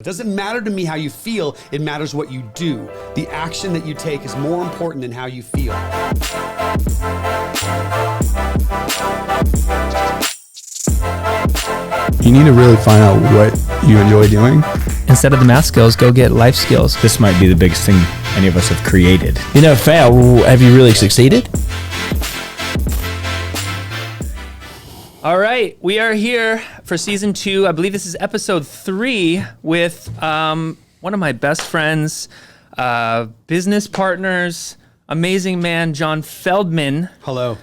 It doesn't matter to me how you feel, it matters what you do. The action that you take is more important than how you feel. You need to really find out what you enjoy doing. Instead of the math skills, go get life skills. This might be the biggest thing any of us have created. You never fail. Have you really succeeded? All right, we are here for season 2. I believe this is episode 3 with one of my best friends, business partners, amazing man, John Feldmann. Hello.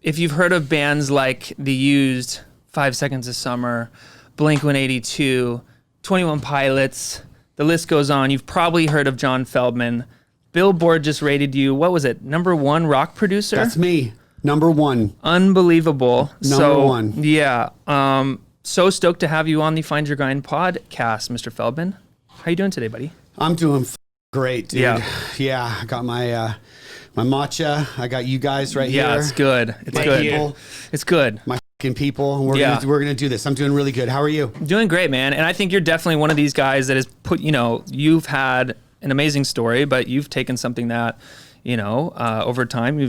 If you've heard of bands like The Used, 5 Seconds of Summer, Blink-182, 21 Pilots, the list goes on. You've probably heard of John Feldmann. Billboard just rated you, what was it, #1 rock producer? That's me. Number one. Unbelievable. Number one. Yeah. So stoked to have you on the Find Your Grind podcast, Mr. Feldmann. How you doing today, buddy? I'm doing great, dude. Yeah. I got my my matcha. I got you guys right here. Yeah, it's good. It's My good. people. It's good. My fucking people. And we're gonna do this. I'm doing really good. How are you? Doing great, man. And I think you're definitely one of these guys that has put, you've had an amazing story, but you've taken something that, over time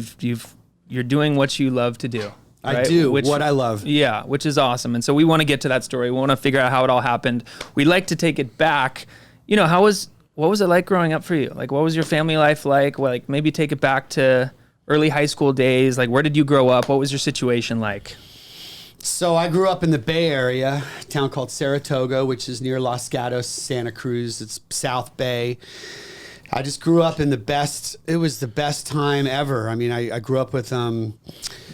you're doing what you love to do. Right? I do what I love. Yeah, which is awesome. And so we want to get to that story. We want to figure out how it all happened. We like to take it back. What was it like growing up for you? Like, what was your family life like? Like, maybe take it back to early high school days. Like, where did you grow up? What was your situation like? So I grew up in the Bay Area, a town called Saratoga, which is near Los Gatos, Santa Cruz. It's South Bay. I just grew up in it was the best time ever. I mean, I grew up with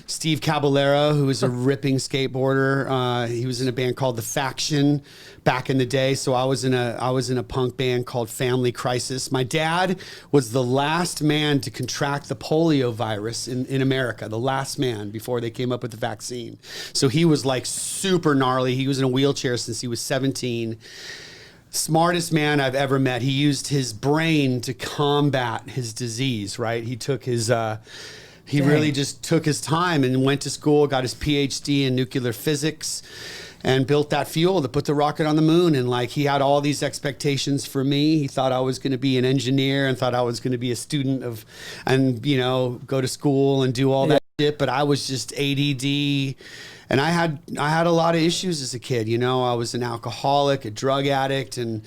Steve Caballero, who was a ripping skateboarder. He was in a band called The Faction back in the day. So I was in a punk band called Family Crisis. My dad was the last man to contract the polio virus in America, the last man before they came up with the vaccine. So he was like super gnarly. He was in a wheelchair since he was 17. Smartest man I've ever met. He used his brain to combat his disease, right? He took his, really just took his time and went to school, got his PhD in nuclear physics and built that fuel to put the rocket on the moon. And like, he had all these expectations for me. He thought I was going to be an engineer and thought I was going to be a student go to school and do all that shit. But I was just ADD. And I had a lot of issues as a kid. I was an alcoholic, a drug addict, and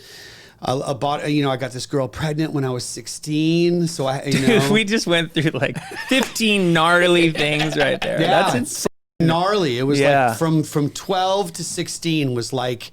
I got this girl pregnant when I was 16. So Dude, we just went through like 15 gnarly things right there. Yeah, that's insane. Gnarly. It was like from 12 to 16 was like,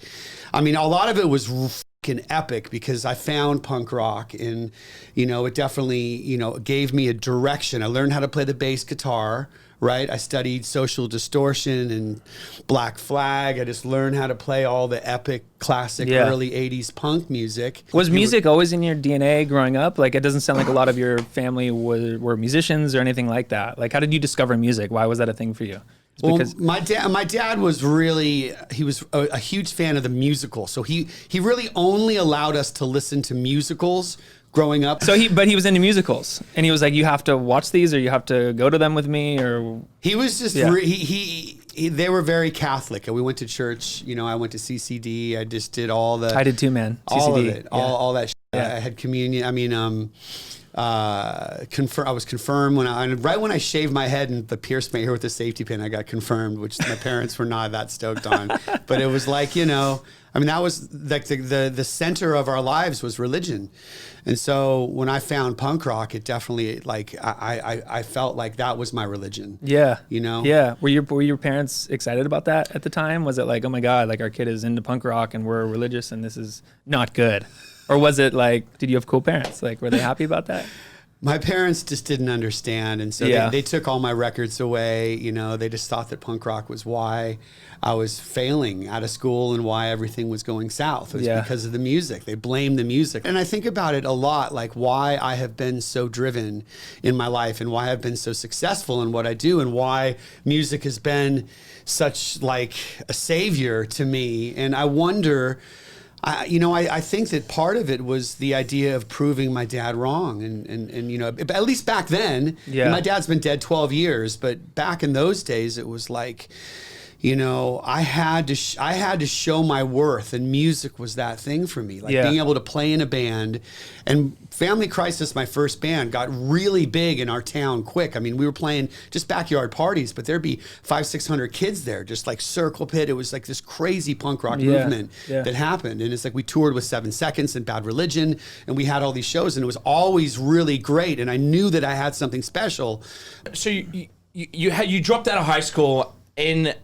a lot of it was fucking epic because I found punk rock and, it definitely, gave me a direction. I learned how to play the bass guitar. Right, I studied social distortion and Black Flag. I just learned how to play all the epic, classic, early '80s punk music. Was music always in your DNA growing up? Like, it doesn't sound like a lot of your family were musicians or anything like that. Like, how did you discover music? Why was that a thing for you? Because my dad was really, he was a huge fan of the musical. So he really only allowed us to listen to musicals growing up. But he was into musicals, and he was like, you have to watch these, or you have to go to them with me, or he was just they were very Catholic, and we went to church. I went to CCD. I just did all the. I did too, man. All CCD. of it, all that. Shit. Yeah. I had communion. I was confirmed right when I shaved my head and pierced my ear with a safety pin. I got confirmed, which my parents were not that stoked on. But it was like, that was like the center of our lives was religion. And so when I found punk rock, it definitely I felt like that was my religion. Yeah. Yeah. Were your parents excited about that at the time? Was it like, oh my God, like our kid is into punk rock and we're religious and this is not good? Or was it like, did you have cool parents? Like, were they happy about that? My parents just didn't understand. And so they took all my records away. They just thought that punk rock was why I was failing out of school and why everything was going south. It was because of the music. They blamed the music. And I think about it a lot, like why I have been so driven in my life and why I've been so successful in what I do and why music has been such like a savior to me. And I wonder... I think that part of it was the idea of proving my dad wrong. And at least back then, my dad's been dead 12 years, but back in those days, it was like, you know, I had to show my worth, and music was that thing for me. Like being able to play in a band, and Family Crisis, my first band, got really big in our town quick. I mean, we were playing just backyard parties, but there'd be 500-600 kids there, just like circle pit. It was like this crazy punk rock movement that happened. And it's like we toured with 7 Seconds and Bad Religion, and we had all these shows, and it was always really great. And I knew that I had something special. So you dropped out of high school. In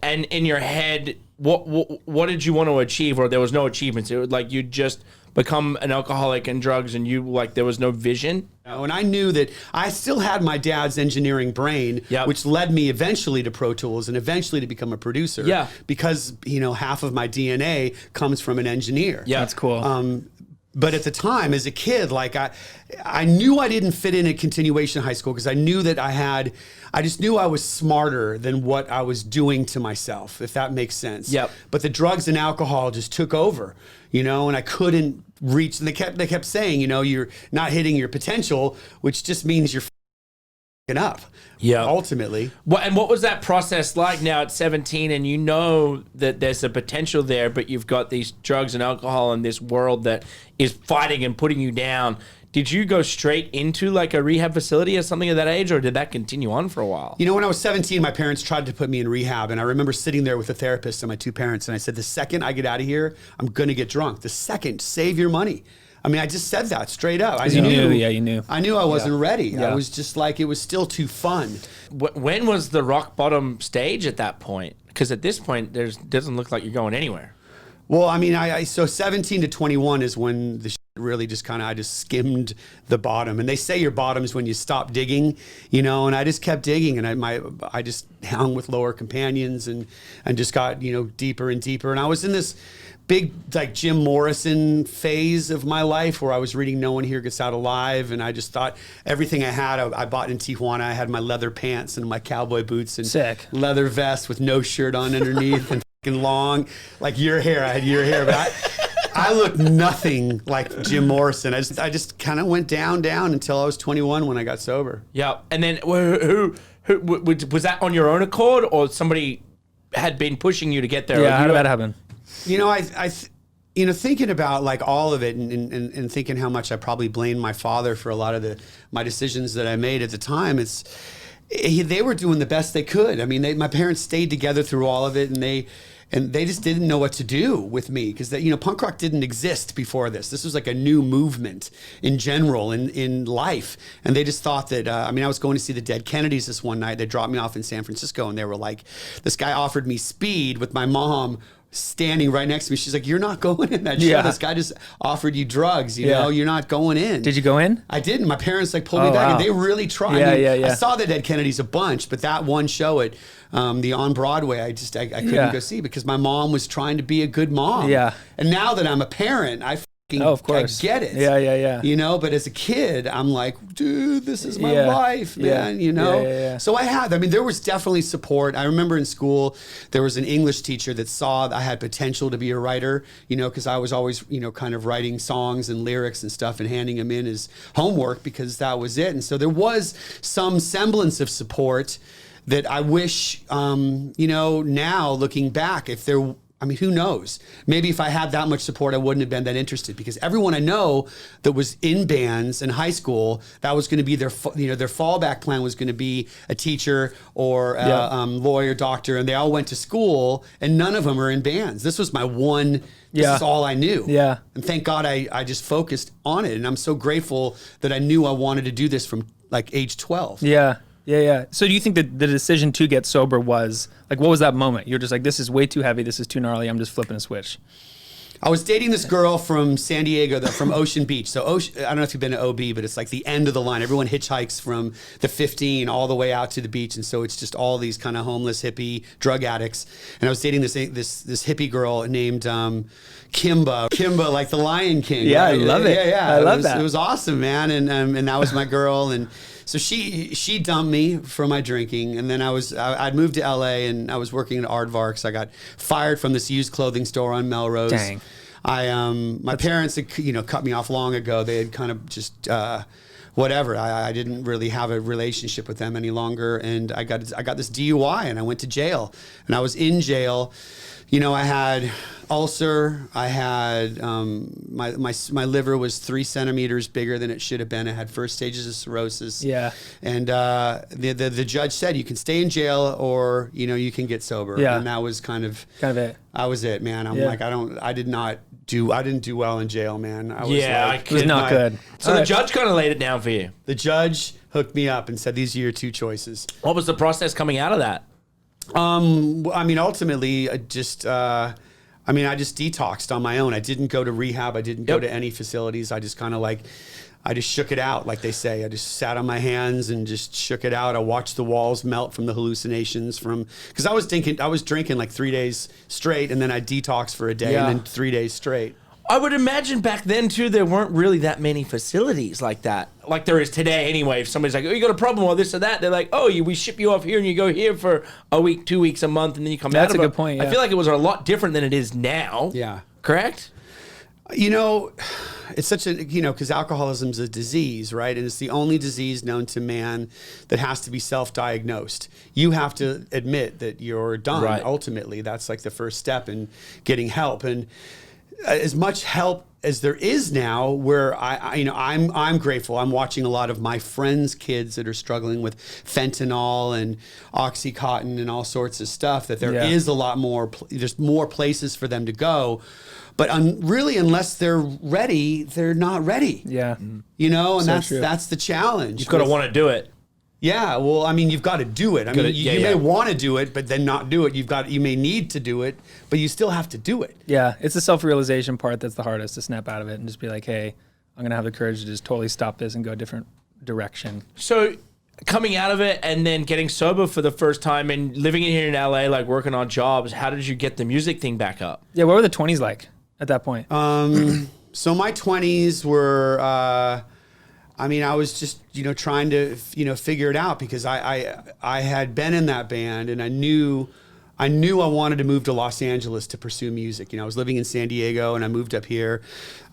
your head, what did you want to achieve, or there was no achievements? It was like you just become an alcoholic and drugs, and you like there was no vision. And I knew that I still had my dad's engineering brain, which led me eventually to Pro Tools and eventually to become a producer. Yeah, because you know half of my DNA comes from an engineer. Yeah, that's cool. But at the time, as a kid, like I knew I didn't fit in a continuation high school because I knew that I just knew I was smarter than what I was doing to myself, if that makes sense. Yep. But the drugs and alcohol just took over, you know, and I couldn't reach. And they kept saying, you know, you're not hitting your potential, which just means you're f***ing up. Yeah. Ultimately. What was that process like now at 17, and you know that there's a potential there, but you've got these drugs and alcohol in this world that is fighting and putting you down? Did you go straight into like a rehab facility or something at that age, or did that continue on for a while? You know, when I was 17, my parents tried to put me in rehab, and I remember sitting there with a therapist and my 2 parents, and I said, the second I get out of here, I'm going to get drunk. The second, save your money. I mean, I just said that straight up. You knew. I knew I wasn't ready. Yeah. I was just like, it was still too fun. When was the rock bottom stage at that point? Because at this point, doesn't look like you're going anywhere. Well, I mean, so 17 to 21 is when the shit really just I just skimmed the bottom. And they say your bottom is when you stop digging, you know, and I just kept digging, and I just hung with lower companions and just got, you know, deeper and deeper. And I was in this big like Jim Morrison phase of my life where I was reading No One Here Gets Out Alive, and I just thought everything I had, I bought in Tijuana. I had my leather pants and my cowboy boots and leather vest with no shirt on underneath and fucking long, like your hair. I had your hair, but I looked nothing like Jim Morrison. I just kind of went down until I was 21 when I got sober. Yeah, and then who was that on your own accord, or somebody had been pushing you to get there? Yeah, how did that happen? You know, you know, thinking about like all of it and thinking how much I probably blamed my father for a lot of my decisions that I made at the time. They were doing the best they could. I mean, my parents stayed together through all of it, and they just didn't know what to do with me because you know, punk rock didn't exist before this. This was like a new movement in general in life, and they just thought that. I mean, I was going to see the Dead Kennedys this one night. They dropped me off in San Francisco, and they were like, this guy offered me speed with my mom standing right next to me. She's like, you're not going in that show. Yeah. This guy just offered you drugs, you know, you're not going in. Did you go in? I didn't. My parents like pulled me back, and they really tried. I saw the Dead Kennedys a bunch, but that one show at the on Broadway, I couldn't go see because my mom was trying to be a good mom. Yeah. And now that I'm a parent, of course. I get it. Yeah. You know, but as a kid, I'm like, dude, this is my life, man, you know? So I mean, there was definitely support. I remember in school, there was an English teacher that saw I had potential to be a writer, you know, because I was always, you know, kind of writing songs and lyrics and stuff and handing them in as homework because that was it. And so there was some semblance of support that I wish, you know, now looking back, I mean, who knows? Maybe if I had that much support, I wouldn't have been that interested because everyone I know that was in bands in high school, that was going to be their fallback plan was going to be a teacher or a lawyer, doctor, and they all went to school, and none of them are in bands. This was my one. This is all I knew. Yeah. And thank God I just focused on it, and I'm so grateful that I knew I wanted to do this from like age 12. Yeah. So do you think that the decision to get sober was, like, what was that moment? You're just like, this is way too heavy, this is too gnarly, I'm just flipping a switch. I was dating this girl from San Diego, from Ocean Beach. So I don't know if you've been to OB, but it's like the end of the line. Everyone hitchhikes from the 15 all the way out to the beach. And so it's just all these kind of homeless, hippie, drug addicts. And I was dating this hippie girl named Kimba, like the Lion King. Yeah, right? I love it. Yeah. I love that. It was awesome, man. And that was my girl. And so she dumped me for my drinking, and then I'd moved to LA, and I was working at Aardvark, because I got fired from this used clothing store on Melrose. Dang. My parents had, you know, cut me off long ago. They had kind of just whatever. I didn't really have a relationship with them any longer, and I got this DUI, and I went to jail, and I was in jail. You know, I had ulcer. I had my liver was 3 centimeters bigger than it should have been. I had first stages of cirrhosis. Yeah. And the judge said you can stay in jail or you can get sober. Yeah. And that was kind of it. That was it, man. I'm like I didn't do well in jail, man. I was it was not good. So the judge kind of laid it down for you. The judge hooked me up and said these are your 2 choices. What was the process coming out of that? I mean, ultimately, I just detoxed on my own. I didn't go to rehab. I didn't go to any facilities. I just kind of I just shook it out, like they say. I just sat on my hands and just shook it out. I watched the walls melt from the hallucinations because I was drinking like 3 days straight, and then I detoxed for a day, and then 3 days straight. I would imagine back then, too, there weren't really that many facilities like that. Like there is today anyway. If somebody's like, oh, you got a problem or this or that, they're like, oh, we ship you off here and you go here for a week, 2 weeks, a month, and then you come out. That's a good point, yeah. I feel like it was a lot different than it is now. Yeah. Correct? It's such a, because alcoholism is a disease, right? And it's the only disease known to man that has to be self-diagnosed. You have to admit that you're done. Right. Ultimately, that's like the first step in getting help. And as much help as there is now, where I'm grateful. I'm watching a lot of my friends' kids that are struggling with fentanyl and OxyContin and all sorts of stuff. That there is a lot more. There's more places for them to go, but really, unless they're ready, they're not ready. Yeah, and so that's the challenge. You've got to want to do it. Yeah, well, I mean, you've got to do it. I mean, you may want to do it, but then not do it. You may need to do it, but you still have to do it. Yeah, it's the self-realization part that's the hardest, to snap out of it and just be like, hey, I'm going to have the courage to just totally stop this and go a different direction. So coming out of it and then getting sober for the first time and living in here in LA, like working on jobs, how did you get the music thing back up? Yeah, what were the 20s like at that point? So my 20s were... I was just, trying to, figure it out because I had been in that band and I knew I wanted to move to Los Angeles to pursue music. I was living in San Diego and I moved up here.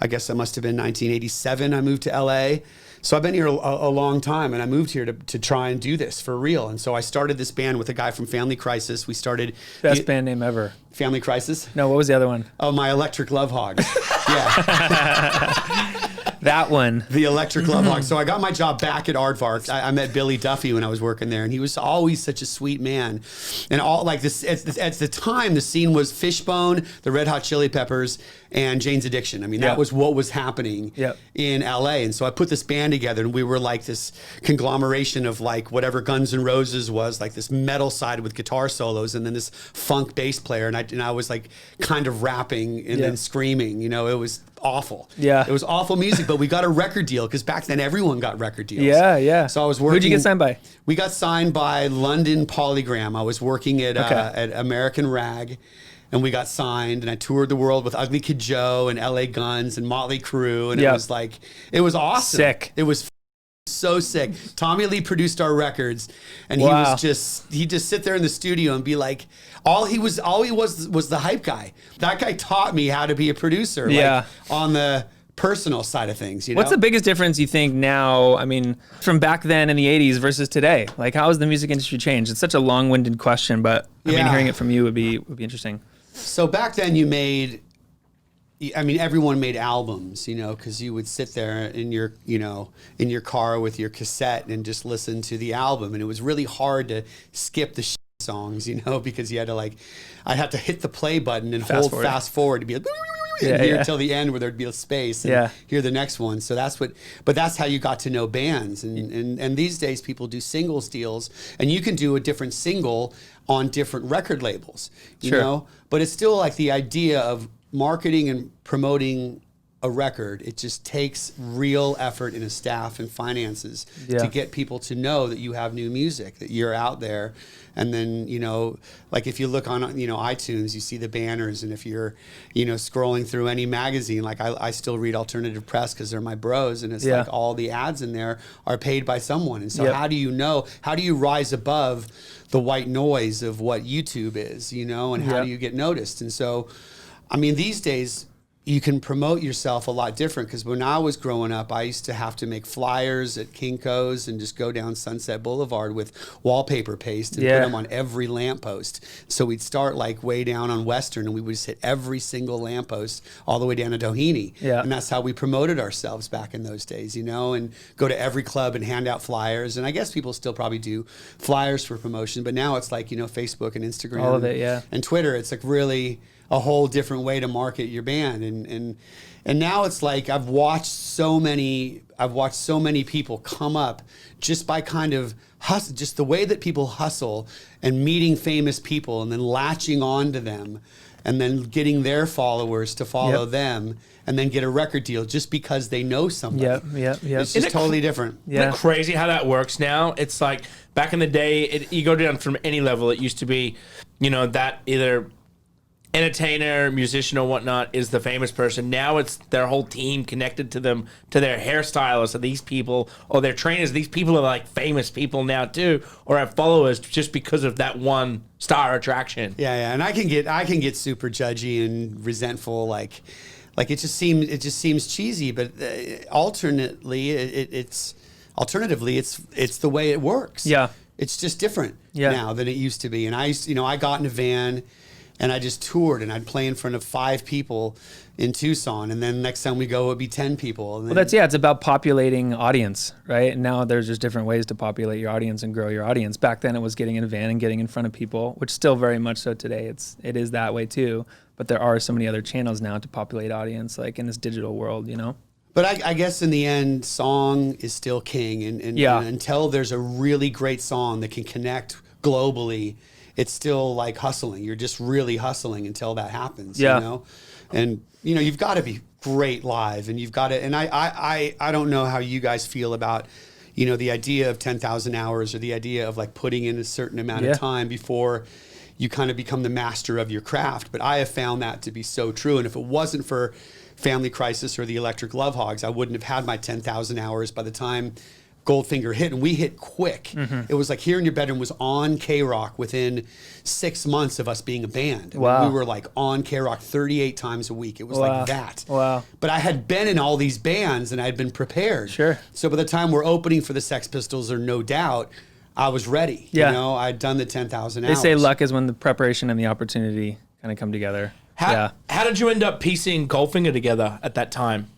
I guess that must have been 1987. I moved to LA. So I've been here a long time and I moved here to try and do this for real. And so I started this band with a guy from Family Crisis. We started... Best band name ever. Family Crisis? No, what was the other one? Oh, My Electric Love Hogs. Yeah. That one. The Electric Love Hog. So I got my job back at Aardvark. I met Billy Duffy when I was working there, and he was always such a sweet man. And all like this at the time, the scene was Fishbone, the Red Hot Chili Peppers, and Jane's Addiction. I mean, that was what was happening in LA. And so I put this band together, and we were like this conglomeration of like whatever Guns N' Roses was, like this metal side with guitar solos, and then this funk bass player. And I was like kind of rapping and then screaming. It was awful. Yeah. It was awful music, but we got a record deal because back then everyone got record deals. Yeah, yeah. So I was working. Who'd you get signed by? We got signed by London Polygram. I was working at American Rag, and we got signed, and I toured the world with Ugly Kid Joe and LA Guns and Motley Crue, and it was awesome. Sick. It was so sick. Tommy Lee produced our records, and he'd just sit there in the studio and be like, all he was the hype guy. That guy taught me how to be a producer. Like, on the personal side of things. What's the biggest difference you think now? I mean, from back then in the 80s versus today? Like, how has the music industry changed? It's such a long-winded question, but I mean, hearing it from you would be interesting. So back then everyone made albums, because you would sit there in your car with your cassette and just listen to the album. And it was really hard to skip the songs, because you had to I'd have to hit the play button and fast forward to be like, and hear till the end where there'd be a space and hear the next one. So that's how you got to know bands. And these days people do singles deals, and you can do a different single on different record labels, you know, but it's still like the idea of marketing and promoting a record. It just takes real effort in a staff and finances to get people to know that you have new music, that you're out there. And then, like if you look on, iTunes, you see the banners. And if you're, scrolling through any magazine, like I still read Alternative Press because they're my bros. And it's like all the ads in there are paid by someone. And so how do you rise above the white noise of what YouTube is, and how do you get noticed? And so, I mean, these days, you can promote yourself a lot different, because when I was growing up, I used to have to make flyers at Kinko's and just go down Sunset Boulevard with wallpaper paste and put them on every lamppost. So we'd start like way down on Western, and we would just hit every single lamppost all the way down to Doheny. Yeah. And that's how we promoted ourselves back in those days, and go to every club and hand out flyers. And I guess people still probably do flyers for promotion, but now it's like, Facebook and Instagram. All of it, yeah. And Twitter. It's like really a whole different way to market your band, and now it's like I've watched so many people come up just by kind of hustle, just the way that people hustle and meeting famous people and then latching on to them and then getting their followers to follow them and then get a record deal just because they know somebody. Yep. It's just totally different. Isn't it crazy how that works now? It's like back in the day, you go down from any level. It used to be, that either entertainer, musician, or whatnot is the famous person. Now it's their whole team connected to them, to their hairstylists, or these people, or their trainers. These people are like famous people now too, or have followers just because of that one star attraction. Yeah, and I can get super judgy and resentful, like it just seems cheesy, but alternatively, it's the way it works. Yeah, it's just different now than it used to be. And I got in a van and I just toured, and I'd play in front of 5 people in Tucson, and then next time we go, it would be 10 people. And then, it's about populating audience, right? And now there's just different ways to populate your audience and grow your audience. Back then it was getting in a van and getting in front of people, which still very much so today. It is that way too, but there are so many other channels now to populate audience, like in this digital world, But I guess in the end, song is still king, and until there's a really great song that can connect globally, it's still like hustling. You're just really hustling until that happens, And you've got to be great live, and you've got to. And I don't know how you guys feel about, the idea of 10,000 hours, or the idea of like putting in a certain amount of time before you kind of become the master of your craft. But I have found that to be so true. And if it wasn't for Family Crisis or the Electric Love Hogs, I wouldn't have had my 10,000 hours by the time Goldfinger hit, and we hit quick. Mm-hmm. It was like Here in Your Bedroom was on K-Rock within 6 months of us being a band. Wow. We were like on K-Rock 38 times a week. It was like that. Wow. But I had been in all these bands and I had been prepared. Sure. So by the time we're opening for the Sex Pistols or No Doubt, I was ready. Yeah. I'd done the 10,000 hours. They say luck is when the preparation and the opportunity kind of come together. How did you end up piecing Goldfinger together at that time?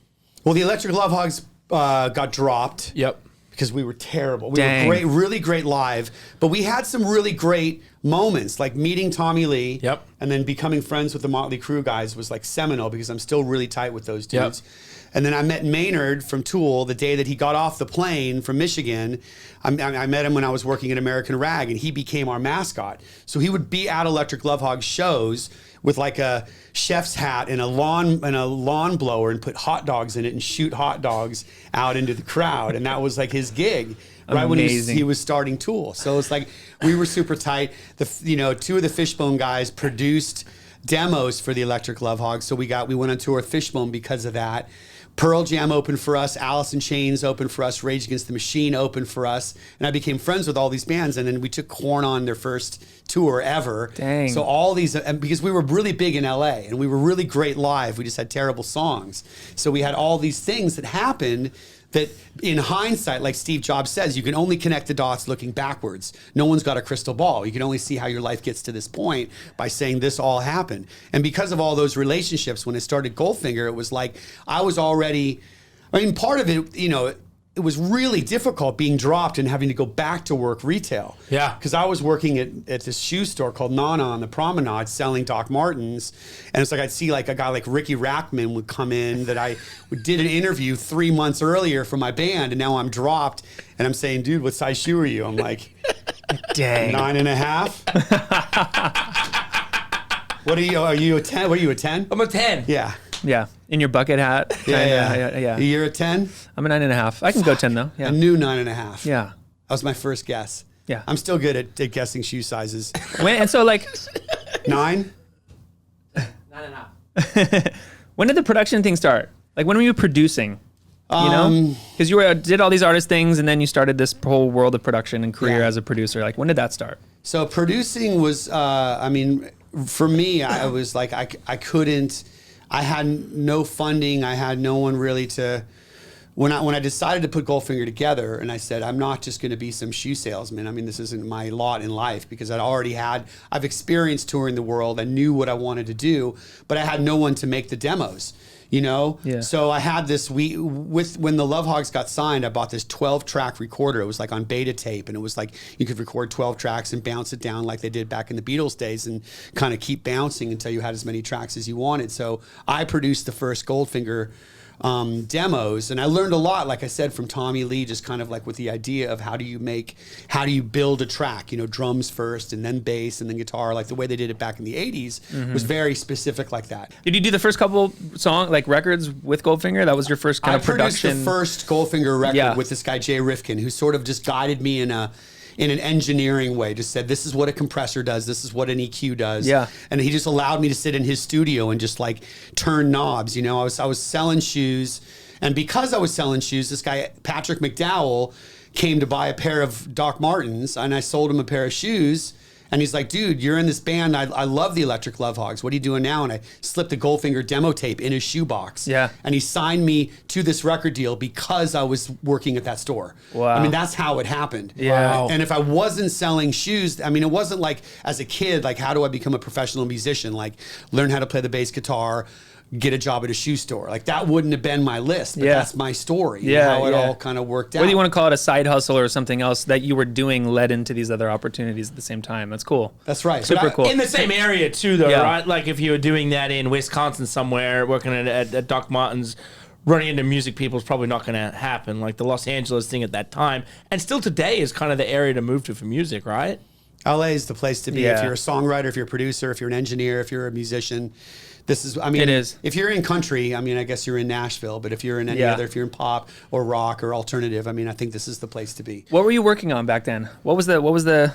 Well, the Electric Love Hogs got dropped. Yep. Because we were terrible. We were great, really great live, but we had some really great moments, like meeting Tommy Lee, and then becoming friends with the Motley Crue guys was like seminal, because I'm still really tight with those dudes. Yep. And then I met Maynard from Tool the day that he got off the plane from Michigan. I met him when I was working at American Rag, and he became our mascot. So he would be at Electric Love Hog shows with like a chef's hat and a lawn blower, and put hot dogs in it and shoot hot dogs out into the crowd. And that was like his gig. Right. Amazing. When he was starting Tool. So it's like we were super tight. Two of the Fishbone guys produced demos for the Electric Love Hogs. So we went on tour with Fishbone because of that. Pearl Jam opened for us, Alice in Chains opened for us, Rage Against the Machine opened for us, and I became friends with all these bands. And then we took Korn on their first tour ever. Dang. So all these, and because we were really big in LA and we were really great live, we just had terrible songs. So we had all these things that happened that in hindsight, like Steve Jobs says, you can only connect the dots looking backwards. No one's got a crystal ball. You can only see how your life gets to this point by saying this all happened. And because of all those relationships, when I started Goldfinger, it was like I was already, part of it, it was really difficult being dropped and having to go back to work retail. Yeah. Because I was working at this shoe store called Nana on the Promenade selling Doc Martens. And it's like I'd see like a guy like Ricky Rackman would come in that I did an interview 3 months earlier for my band. And now I'm dropped and I'm saying, dude, what size shoe are you? I'm like, dang. 9.5. What are you? Are you a 10? What are you, a 10? I'm a 10. Yeah. Yeah. In your bucket hat. Yeah. You're a 10? I'm a 9.5. I can go 10 though. Yeah. A new 9.5. Yeah. That was my first guess. Yeah. I'm still good at guessing shoe sizes. And so like 9? 9.5. When did the production thing start? Like when were you producing? Because you did all these artist things and then you started this whole world of production and career as a producer. Like when did that start? So producing was, for me, I was like, I couldn't I had no funding. I had no one really to. When I decided to put Goldfinger together, and I said, I'm not just going to be some shoe salesman. I mean, this isn't my lot in life, because I've experienced touring the world. I knew what I wanted to do, but I had no one to make the demos, you know? Yeah. So I had this, when the Love Hogs got signed, I bought this 12-track recorder. It was like on beta tape, and it was like you could record 12 tracks and bounce it down like they did back in the Beatles days, and kind of keep bouncing until you had as many tracks as you wanted. So I produced the first Goldfinger demos, and I learned a lot, like I said, from Tommy Lee, just kind of like with the idea of how do you build a track, you know, drums first and then bass and then guitar, like the way they did it back in the 80s was very specific like that. Did you do the first couple records with Goldfinger? That was your first kind of production? I produced the first Goldfinger record with this guy, Jay Rifkin, who sort of just guided me in an engineering way, just said, this is what a compressor does, this is what an EQ does. Yeah. And he just allowed me to sit in his studio and just like turn knobs. You know, I was selling shoes, and because I was selling shoes, this guy, Patrick McDowell, came to buy a pair of Doc Martens, and I sold him a pair of shoes. And he's like, dude, you're in this band. I love the Electric Love Hogs. What are you doing now? And I slipped a Goldfinger demo tape in his shoebox. Yeah. And he signed me to this record deal because I was working at that store. Wow. I mean, that's how it happened. Yeah. Wow. And if I wasn't selling shoes, I mean, it wasn't like as a kid, like, how do I become a professional musician? Like, learn how to play the bass guitar, get a job at a shoe store. Like, that wouldn't have been my list, but that's my story. Yeah, and how it yeah. all kind of worked out. Whether you want to call it a side hustle or something else that you were doing led into these other opportunities at the same time. That's cool. That's right. Super cool. In the same area too, though, Yeah. right? Like if you were doing that in Wisconsin somewhere, working at Doc Martens, running into music people is probably not going to happen. Like the Los Angeles thing at that time, and still today is kind of the area to move to for music, right? LA is the place to be. Yeah. If you're a songwriter, if you're a producer, if you're an engineer, if you're a musician. This is, I mean, It is. If you're in country, I mean, I guess you're in Nashville, but if you're in any other, if you're in pop or rock or alternative, I mean, I think this is the place to be. What were you working on back then? What was the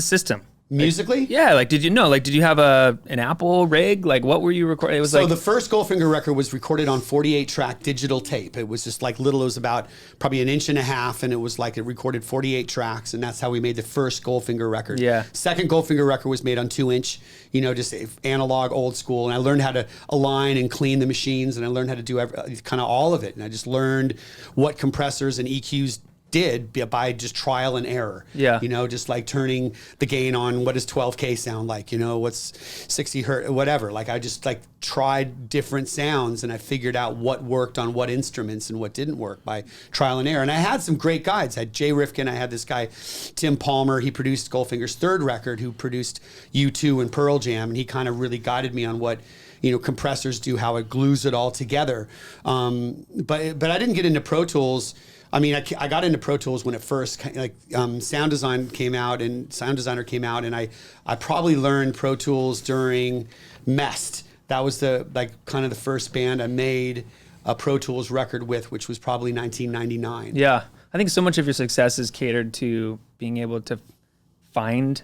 system? Musically? Yeah, like did you have an Apple rig? Like what were you recording? It was So the first Goldfinger record was recorded on 48-track digital tape. It was just like little, it was about probably an inch and a half, and it was like it recorded 48 tracks, and that's how we made the first Goldfinger record. Yeah. Second Goldfinger record was made on 2-inch, you know, just analog, old school, and I learned how to align and clean the machines, and I learned how to do kind of all of it, and I just learned what compressors and EQs did by just trial and error. Yeah. You know, just like turning the gain on, what does 12K sound like? You know, what's 60 hertz, whatever. Like I just like tried different sounds, and I figured out what worked on what instruments and what didn't work by trial and error. And I had some great guides. I had Jay Rifkin. I had this guy, Tim Palmer. He produced Goldfinger's third record, who produced U2 and Pearl Jam. And he kind of really guided me on what, you know, compressors do, how it glues it all together. But I didn't get into Pro Tools. I mean, I got into Pro Tools when it first, Sound Designer came out, and I probably learned Pro Tools during Mest. That was kind of the first band I made a Pro Tools record with, which was probably 1999. Yeah, I think so much of your success is catered to being able to find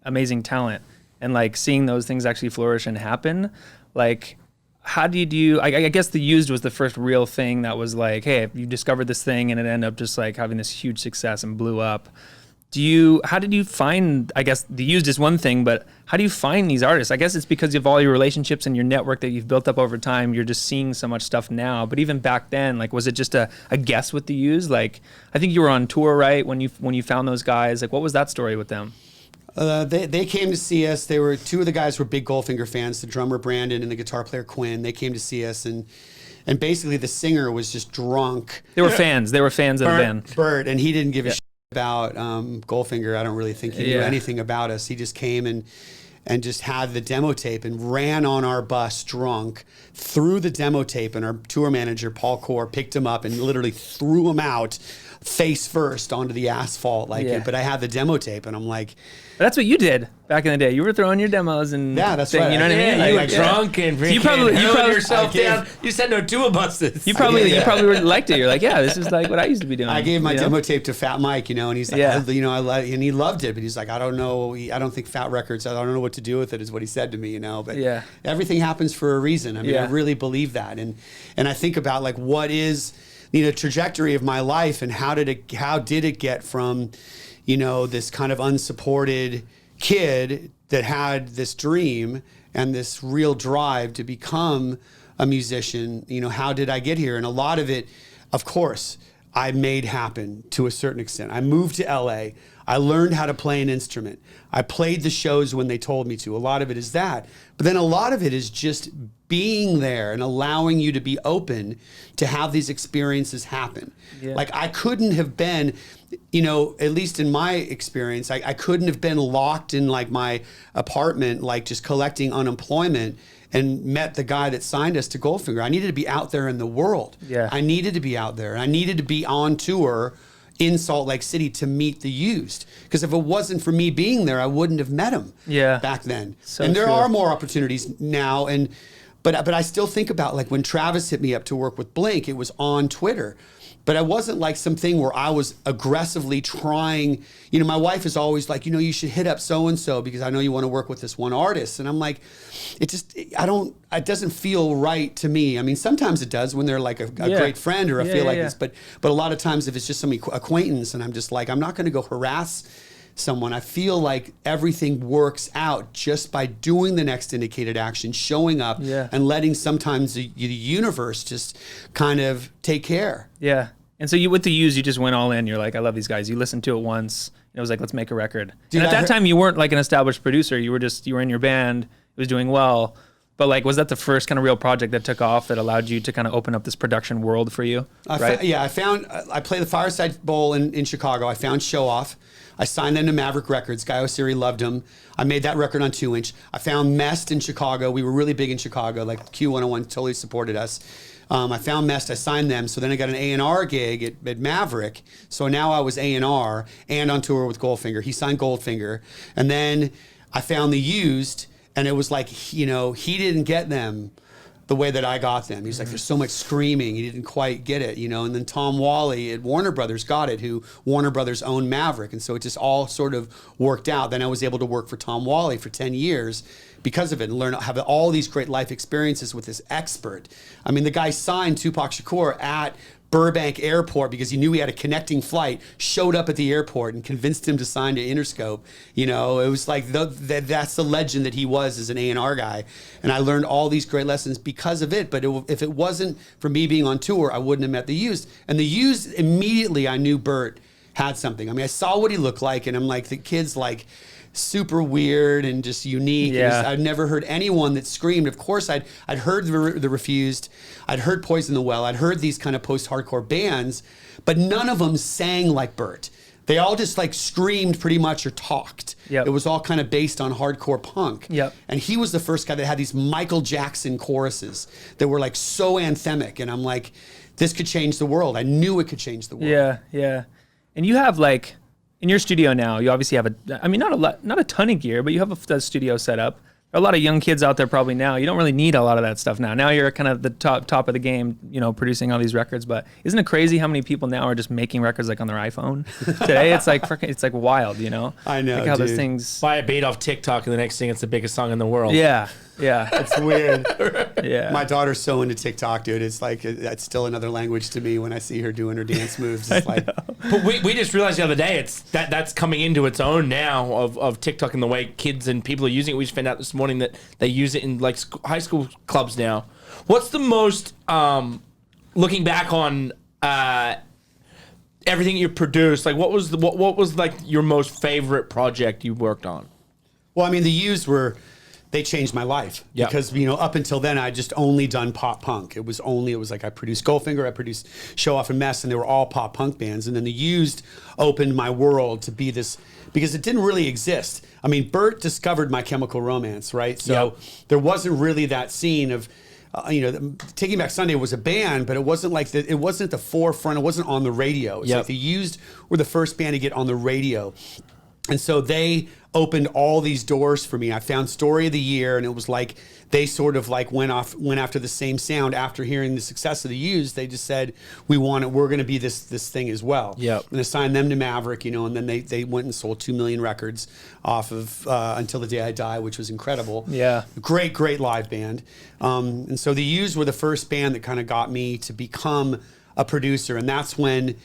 amazing talent and like seeing those things actually flourish and happen. Like, how did you, I guess The Used was the first real thing that was like, hey, you discovered this thing and it ended up just like having this huge success and blew up. How did you find, I guess The Used is one thing, but how do you find these artists? I guess it's because of all your relationships and your network that you've built up over time. You're just seeing so much stuff now. But even back then, like, was it just a guess with The Used? Like, I think you were on tour, right? When you found those guys, like, what was that story with them? They came to see us. Two of the guys were big Goldfinger fans, the drummer Brandon and the guitar player Quinn. They came to see us, and basically the singer was just drunk. They were fans. They were fans of the band. Bert, and he didn't give a shit about Goldfinger. I don't really think he knew anything about us. He just came and just had the demo tape and ran on our bus drunk, threw the demo tape, and our tour manager, Paul Core, picked him up and literally threw him out face first onto the asphalt. But I had the demo tape, and I'm like... But that's what you did back in the day. You were throwing your demos and that's right. You know what I mean? You were drunk and drinking. You probably yourself down. You said no tour buses. You probably liked it. You're like, yeah, this is like what I used to be doing. I gave my demo tape to Fat Mike, and he's like, and he loved it, but he's like, I don't know. I don't think Fat Records, I don't know what to do with it, is what he said to me, But everything happens for a reason. I mean, I really believe that. And I think about like, what is the trajectory of my life, and how did it get from, this kind of unsupported kid that had this dream and this real drive to become a musician. You know, how did I get here? And a lot of it, of course, I made happen to a certain extent. I moved to LA. I learned how to play an instrument. I played the shows when they told me to. A lot of it is that. But then a lot of it is just being there and allowing you to be open to have these experiences happen. Yeah. Like I couldn't have been, you know, at least in my experience, I couldn't have been locked in like my apartment, like just collecting unemployment and met the guy that signed us to Goldfinger. I needed to be out there in the world. Yeah. I needed to be out there. I needed to be on tour in Salt Lake City to meet the Used. Because if it wasn't for me being there, I wouldn't have met him back then. So and there true. are more opportunities now. But I still think about like when Travis hit me up to work with Blink, it was on Twitter. But it wasn't like something where I was aggressively trying. You know, my wife is always like, you know, you should hit up so-and-so because I know you want to work with this one artist. And I'm like, it doesn't feel right to me. I mean, sometimes it does when they're like a great friend or I feel like this. But a lot of times if it's just some acquaintance and I'm just like, I'm not going to go harass someone. I feel like everything works out just by doing the next indicated action, showing up and letting sometimes the universe just kind of take care. Yeah. And so with the Used, you just went all in. You're like, I love these guys. You listened to it once. And it was like, let's make a record. Dude, and at that time, you weren't like an established producer. You were in your band. It was doing well. But like, was that the first kind of real project that took off that allowed you to kind of open up this production world for you? I played the Fireside Bowl in Chicago. I found Show Off. I signed them to Maverick Records. Guy Osiri loved him. I made that record on 2-inch. I found Mest in Chicago. We were really big in Chicago. Like Q101 totally supported us. I found Mest. I signed them. So then I got an A&R gig at Maverick. So now I was A&R and on tour with Goldfinger. He signed Goldfinger. And then I found the Used, and it was like, you know, he didn't get them the way that I got them. He's like, there's so much screaming. He didn't quite get it, you know. And then Tom Wally at Warner Brothers got it, who Warner Brothers owned Maverick. And so it just all sort of worked out. Then I was able to work for Tom Wally for 10 years because of it and have all these great life experiences with this expert. I mean, the guy signed Tupac Shakur at Burbank Airport because he knew he had a connecting flight, showed up at the airport and convinced him to sign to Interscope. You know, it was like that's the legend that he was as an A&R guy. And I learned all these great lessons because of it. But if it wasn't for me being on tour, I wouldn't have met the Used. And the Used, immediately I knew Bert had something. I mean, I saw what he looked like and I'm like, the kid's like super weird and just unique. Yeah. I'd never heard anyone that screamed. Of course, I'd heard the Refused. I'd heard Poison the Well. I'd heard these kind of post-hardcore bands, but none of them sang like Bert. They all just like screamed pretty much or talked. Yep. It was all kind of based on hardcore punk. Yep. And he was the first guy that had these Michael Jackson choruses that were like so anthemic. And I'm like, this could change the world. I knew it could change the world. Yeah, yeah. And you have like, in your studio now, you obviously have not a ton of gear, but you have a studio set up. There are a lot of young kids out there probably now. You don't really need a lot of that stuff now. Now you're kind of the top of the game, you know, producing all these records. But isn't it crazy how many people now are just making records like on their iPhone? Today it's like it's like wild, you know. I know, like how dude. those things. Buy a beat off TikTok and the next thing it's the biggest song in the world. Yeah, yeah, It's weird. yeah. My daughter's so into TikTok, dude. It's like, that's still another language to me when I see her doing her dance moves. It's like, But we just realized the other day that's coming into its own now of TikTok and the way kids and people are using it. We just found out this morning that they use it in like high school clubs now. What's the most looking back on everything you produced? Like what was like your most favorite project you worked on? well, I mean, the Used they changed my life. Yeah. Because, you know, up until then, I just only done pop punk. It was like I produced Goldfinger, I produced Show Off and Mess, and they were all pop punk bands. And then the Used opened my world to be this, because it didn't really exist. I mean, Bert discovered My Chemical Romance, right? So there wasn't really that scene of, you know, Taking Back Sunday was a band, but it wasn't like it wasn't at the forefront. It wasn't on the radio. It's like the Used were the first band to get on the radio. And so they opened all these doors for me. I found Story of the Year, and it was like they sort of like went after the same sound. After hearing the success of the Used, they just said, we're going to be this thing as well. Yep. And I signed them to Maverick, you know, and then they went and sold 2 million records off of Until the Day I Die, which was incredible. Yeah. Great live band. And so the Used were the first band that kind of got me to become a producer, and that's when,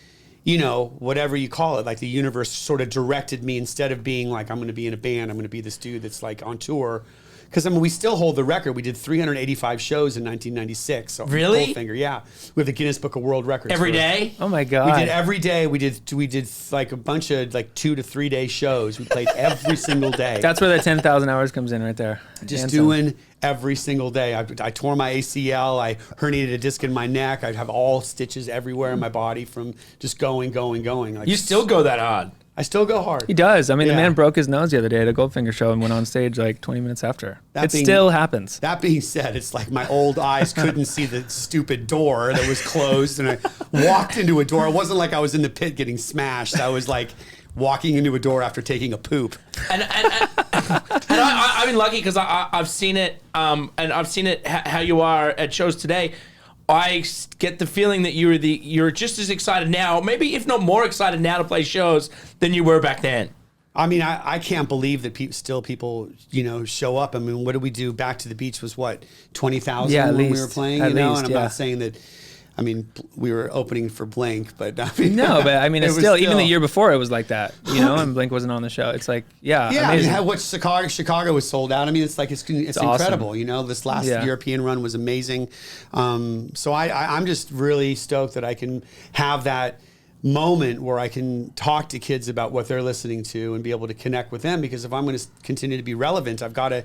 you know, whatever you call it, like the universe sort of directed me, instead of being like, I'm going to be in a band, I'm going to be this dude that's like on tour, Because I mean, we still hold the record. We did 385 shows in 1996. So Really? Goldfinger, yeah. We have the Guinness Book of World Records. Every day? Oh my God. We did every day. We did like a bunch of like 2 to 3 day shows. We played every single day. That's where that 10,000 hours comes in right there. Just And doing every single day. I tore my ACL. I herniated a disc in my neck. I'd have all stitches everywhere in my body from just going. Like, You still go that hard. I still go hard. He does. I mean, the Yeah. man broke his nose the other day at a Goldfinger show and went on stage like 20 minutes after. That being- still happens. That being said, it's like my old eyes couldn't see the stupid door that was closed, and I walked into a door. It wasn't like I was in the pit getting smashed. I was like walking into a door after taking a poop. And I've been lucky because I've seen it, and I've seen it how you are at shows today. I get the feeling that you're just as excited now, maybe if not more excited now to play shows than you were back then. I mean, I can't believe that people, show up. I mean, what did we do? Back to the Beach was what, 20,000 Yeah, at when we least. were playing, At and I'm least, yeah. not saying that. I mean, we were opening for Blink, but I mean, No, but I mean, it's it was still, even the year before it was like that, and Blink wasn't on the show. It's like, Yeah, amazing. I mean, what Chicago was sold out. I mean, it's like it's awesome. incredible. This last European run was amazing. So I'm just really stoked that I can have that moment where I can talk to kids about what they're listening to and be able to connect with them. Because if I'm going to continue to be relevant, I've got to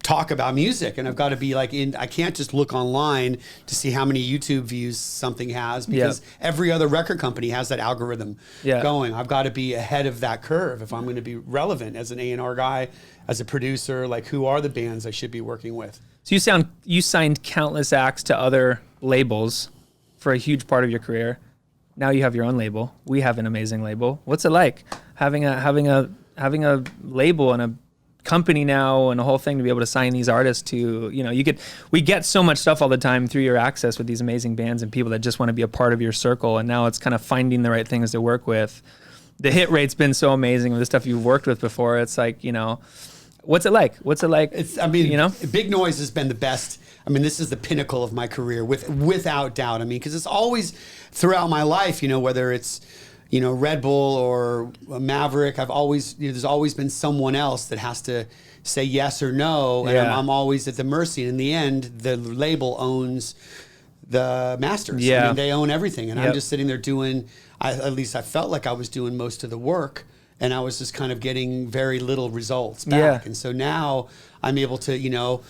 talk about music, and I've got to be like I can't just look online to see how many YouTube views something has, because every other record company has that algorithm going. I've got to be ahead of that curve if I'm going to be relevant as an A&R guy, as a producer. Like, who are the bands I should be working with? So you signed countless acts to other labels for a huge part of your career. Now you have your own label. We have an amazing label. What's it like having a label and a company now and a whole thing to be able to sign these artists to, we get so much stuff all the time through your access with these amazing bands and people that just want to be a part of your circle. And now it's kind of finding the right things to work with. The hit rate's been so amazing with the stuff you've worked with before. It's like, what's it like? Big Noise has been the best. I mean, this is the pinnacle of my career without doubt. I mean, because it's always throughout my life, whether it's, Red Bull or Maverick, there's always been someone else that has to say yes or no. And I'm always at the mercy. And in the end, the label owns the masters. Yeah. I mean, they own everything. And I'm just sitting there doing, at least I felt like I was doing most of the work. And I was just kind of getting very little results back. Yeah. And so now I'm able to,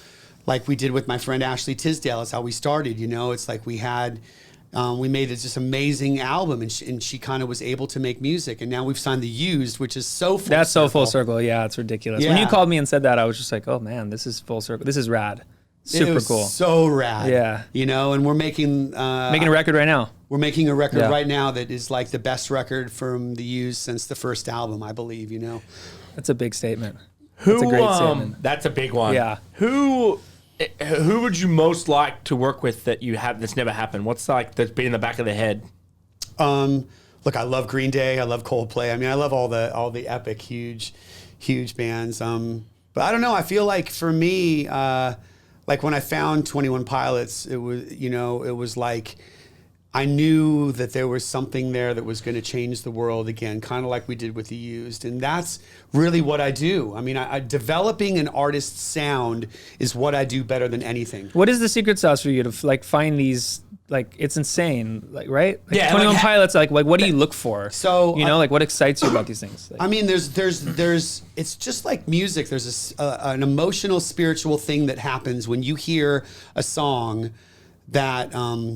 like we did with my friend Ashley Tisdale, is how we started. It's like we had... we made this amazing album, and she kind of was able to make music. And now we've signed The Used, which is so full That's circle. so full circle. Yeah, it's ridiculous. When you called me and said that, I was just like, oh man, this is full circle. This is rad. Super It was cool. so rad. Yeah. And we're making... Making a record right now. We're making a record right now that is like the best record from The Used since the first album, I believe, That's a big statement. That's a great statement. That's a big one. Yeah. Who would you most like to work with that's never happened? What's like that's been in the back of the head? Look, I love Green Day. I love Coldplay. I mean, I love all the epic, huge bands. But I don't know. I feel like for me, like when I found 21 Pilots, it was like I knew that there was something there that was going to change the world again, kind of like we did with The Used. And that's really what I do. I mean, developing an artist's sound is what I do better than anything. What is the secret sauce for you to find these? It's insane, right? Yeah, 21 Pilots. Like, what do you look for? So, what excites you about these things? I mean, there's. It's just like music. There's an emotional, spiritual thing that happens when you hear a song that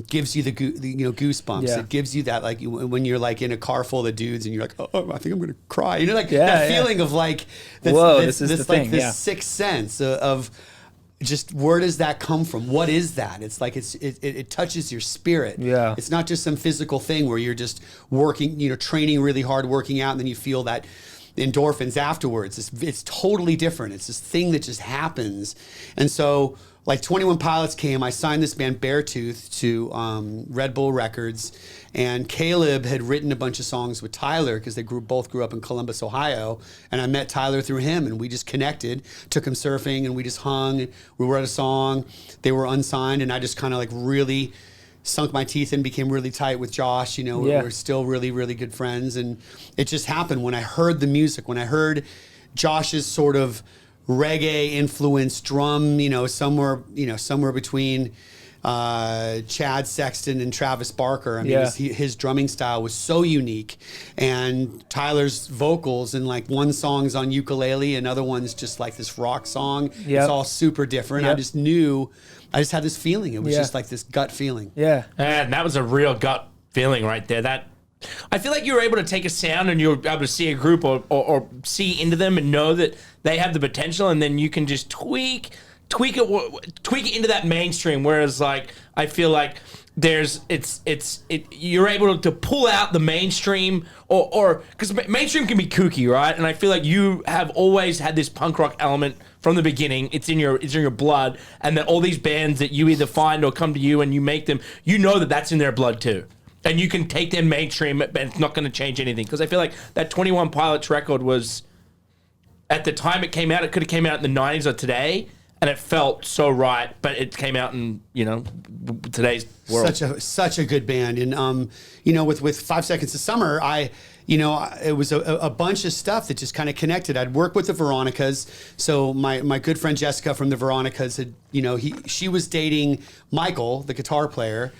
gives you the goosebumps. Yeah. Yeah. It gives you that, like, when you're like in a car full of dudes and you're like, oh, I think I'm gonna cry. That feeling of like, this is the thing. This sixth sense of just, where does that come from? What is that? It's like it touches your spirit. Yeah. It's not just some physical thing where you're just working, training really hard, working out, and then you feel that endorphins afterwards. It's totally different. It's this thing that just happens. And so, like, 21 Pilots came, I signed this band Beartooth to Red Bull Records, and Caleb had written a bunch of songs with Tyler because they both grew up in Columbus, Ohio, and I met Tyler through him, and we just connected, took him surfing, and we just hung. We wrote a song. They were unsigned, and I just kind of like really sunk my teeth in, became really tight with Josh. We're still really, really good friends, and it just happened when I heard the music, when I heard Josh's sort of reggae influenced drum, somewhere between Chad Sexton and Travis Barker. I mean, his drumming style was so unique, and Tyler's vocals, and like one song's on ukulele, another one's just like this rock song. It's all super different. I just had this feeling. It was just like this gut feeling. Yeah. And that was a real gut feeling right there. That I feel like you were able to take a sound and you were able to see a group or see into them and know that they have the potential, and then you can just tweak it into that mainstream. Whereas like I feel like you're able to pull out the mainstream or because mainstream can be kooky, right? And I feel like you have always had this punk rock element from the beginning. It's in your blood, and that all these bands that you either find or come to you and you make them, you know that's in their blood too. And you can take them mainstream, but it's not going to change anything. Because I feel like that 21 Pilots record was, at the time it came out, it could have came out in the 90s or today, and it felt so right. But it came out in, today's world. Such a good band. And, with 5 Seconds of Summer, it was a bunch of stuff that just kind of connected. I'd work with the Veronicas. So my good friend Jessica from the Veronicas had, she was dating Michael, the guitar player.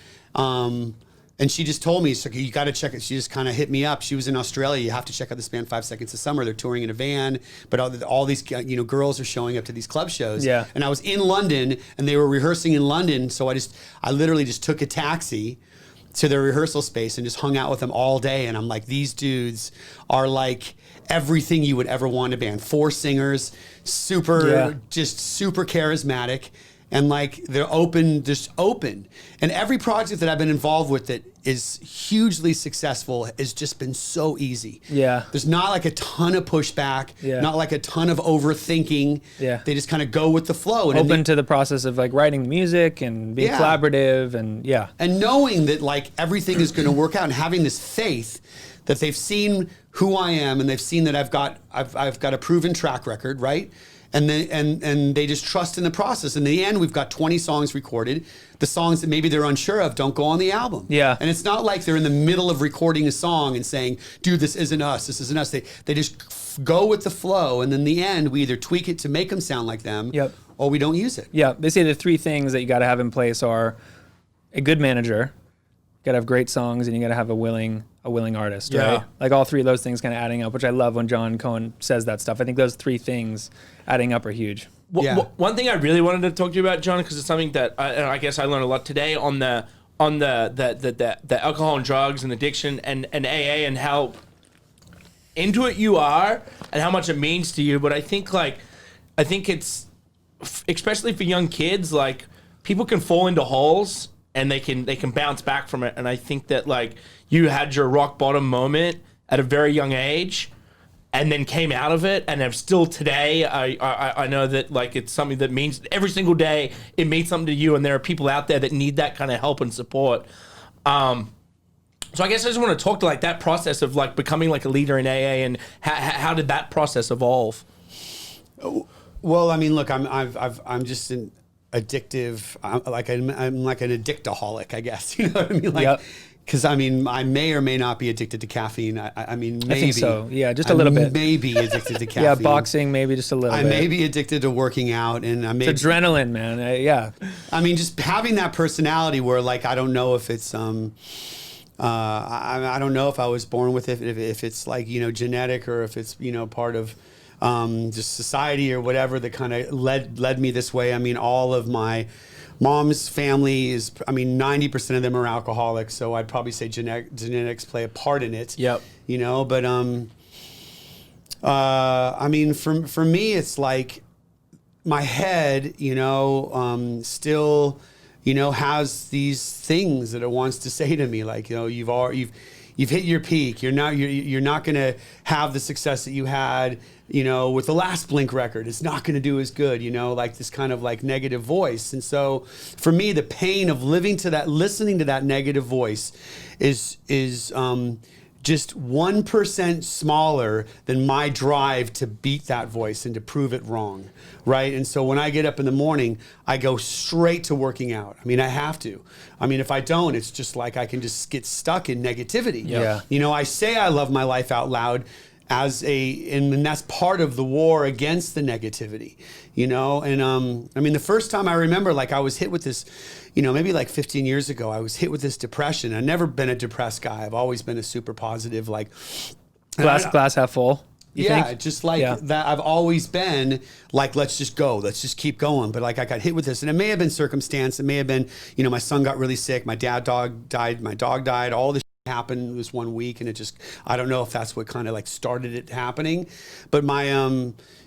And she just told me, so you got to check it. She just kind of hit me up. She was in Australia. You have to check out this band 5 Seconds of Summer. They're touring in a van, but all these girls are showing up to these club shows. Yeah. And I was in London, and they were rehearsing in London. So I literally just took a taxi to their rehearsal space and just hung out with them all day. And I'm like, these dudes are like everything you would ever want in a band. 4 singers, just super charismatic. And like they're just open. And every project that I've been involved with that is hugely successful has just been so easy. Yeah. There's not like a ton of pushback, Yeah. not like a ton of overthinking. Yeah. They just kind of go with the flow. And Open to the process of like writing music and being collaborative and And knowing that like everything is going to work out, and having this faith that they've seen who I am, and they've seen that I've got a proven track record, right? And they just trust in the process. In the end, we've got 20 songs recorded. The songs that maybe they're unsure of don't go on the album. Yeah. And it's not like they're in the middle of recording a song and saying, dude, this isn't us. This isn't us. They just go with the flow. And in the end, we either tweak it to make them sound like them, or we don't use it. Yeah. They say the 3 things that you got to have in place are a good manager, you got to have great songs, and you got to have a willing artist, right? Like all 3 of those things kind of adding up, which I love when John Cohen says that stuff. I think those 3 things adding up are huge. One thing I really wanted to talk to you about, John, because it's something that I guess I learned a lot today on the alcohol and drugs and addiction and AA, and how into it you are and how much it means to you. But I think it's, especially for young kids, like people can fall into holes and they can bounce back from it. And I think that like you had your rock bottom moment at a very young age, and then came out of it, and have still today. I know that like it's something that means every single day it means something to you, and there are people out there that need that kind of help and support. So I guess I just want to talk to like that process of like becoming like a leader in AA, and how did that process evolve? Well, I mean, look, I'm just an addictive. I'm like an addictaholic, I guess. You know what I mean? Like, because I mean, I may or may not be addicted to caffeine. I mean, maybe. I think so. Yeah, just a little bit. Maybe addicted to caffeine. Yeah, boxing, maybe just a little bit. I may be addicted to working out, and I may. It's adrenaline, man. I mean, just having that personality where, like, I don't know if it's I don't know if I was born with it, if it's like genetic, or if it's part of just society or whatever that kind of led me this way. I mean, all of my mom's family is, 90% of them are alcoholics, so I'd probably say genetics play a part in it. Yep. But for me, it's like my head, still, has these things that it wants to say to me, like, you've hit your peak. You're not going to have the success that you had, with the last Blink record. It's not going to do as good, like this kind of like negative voice. And so for me, the pain of listening to that negative voice is just 1% smaller than my drive to beat that voice and to prove it wrong, right? And so when I get up in the morning, I go straight to working out. I have to. If I don't, it's just like I can just get stuck in negativity. Yeah. I say I love my life out loud, and that's part of the war against the negativity, you know? And I mean, the first time I remember, like, I was hit with this, you know, maybe like 15 years ago, I was hit with this depression. I've never been a depressed guy. I've always been a super positive, like, Glass half full. Yeah, just like that. I've always been like, let's just go, let's just keep going. But like, I got hit with this, and it may have been circumstance. It may have been, you know, my son got really sick, my dog died, all this happened this 1 week, and it just, I don't know if that's what kind of like started it happening. But my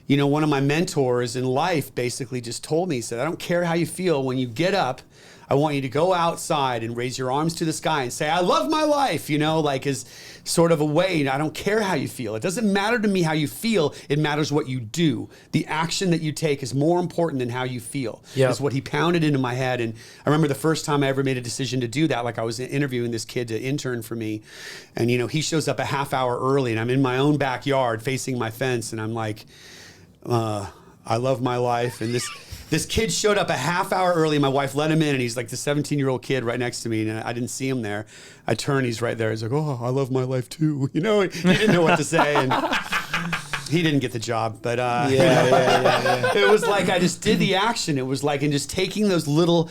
you know, one of my mentors in life basically just told me, he said, I don't care how you feel when you get up, I want you to go outside and raise your arms to the sky and say, I love my life, you know, like, as sort of a way. I don't care how you feel. It doesn't matter to me how you feel. It matters what you do. The action that you take is more important than how you feel. Yep. Is what he pounded into my head. And I remember the first time I ever made a decision to do that, like, I was interviewing this kid to intern for me. And, you know, he shows up a half hour early, and I'm in my own backyard facing my fence. And I'm like, I love my life. And this kid showed up a half hour early. My wife let him in, and he's like the 17-year-old kid right next to me, and I didn't see him there. I turn, he's right there. He's like, oh, I love my life too. You know, he didn't know what to say, and he didn't get the job. But it was like I just did the action. It was like, and just taking those little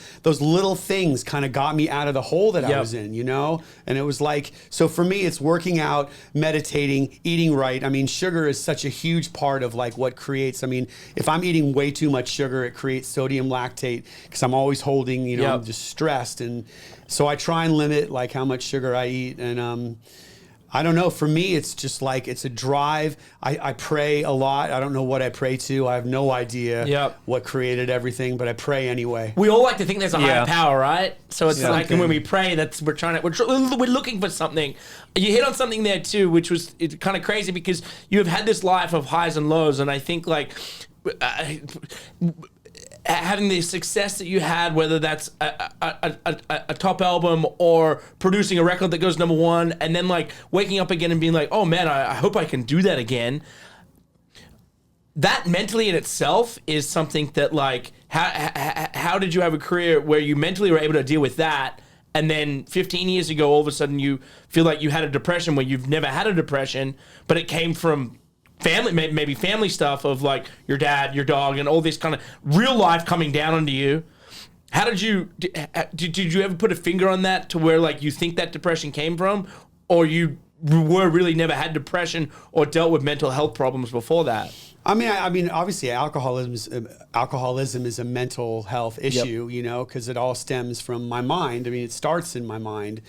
things kind of got me out of the hole that I was in, you know? And it was like, so for me, it's working out, meditating, eating right. I mean, sugar is such a huge part of like what creates, I mean, if I'm eating way too much sugar, it creates sodium lactate because I'm always holding, you know, I'm just stressed. And so I try and limit like how much sugar I eat. And I don't know. For me, it's just like, it's a drive. I pray a lot. I don't know what I pray to. I have no idea what created everything, but I pray anyway. We all like to think there's a higher power, right? So it's like, and when we pray, we're looking for something. You hit on something there too, which was kind of crazy because you have had this life of highs and lows, and I think like having the success that you had, whether that's a top album or producing a record that goes number one, and then like waking up again and being like, oh man, I hope I can do that again. That mentally in itself is something that like, how did you have a career where you mentally were able to deal with that? And then 15 years ago, all of a sudden you feel like you had a depression where you've never had a depression, but it came from family, maybe family stuff of like your dad, your dog, and all this kind of real life coming down onto you. How did you ever put a finger on that to where like you think that depression came from, or you were really never had depression or dealt with mental health problems before that? I mean, obviously, alcoholism is a mental health issue, you know, because it all stems from my mind. I mean, it starts in my mind,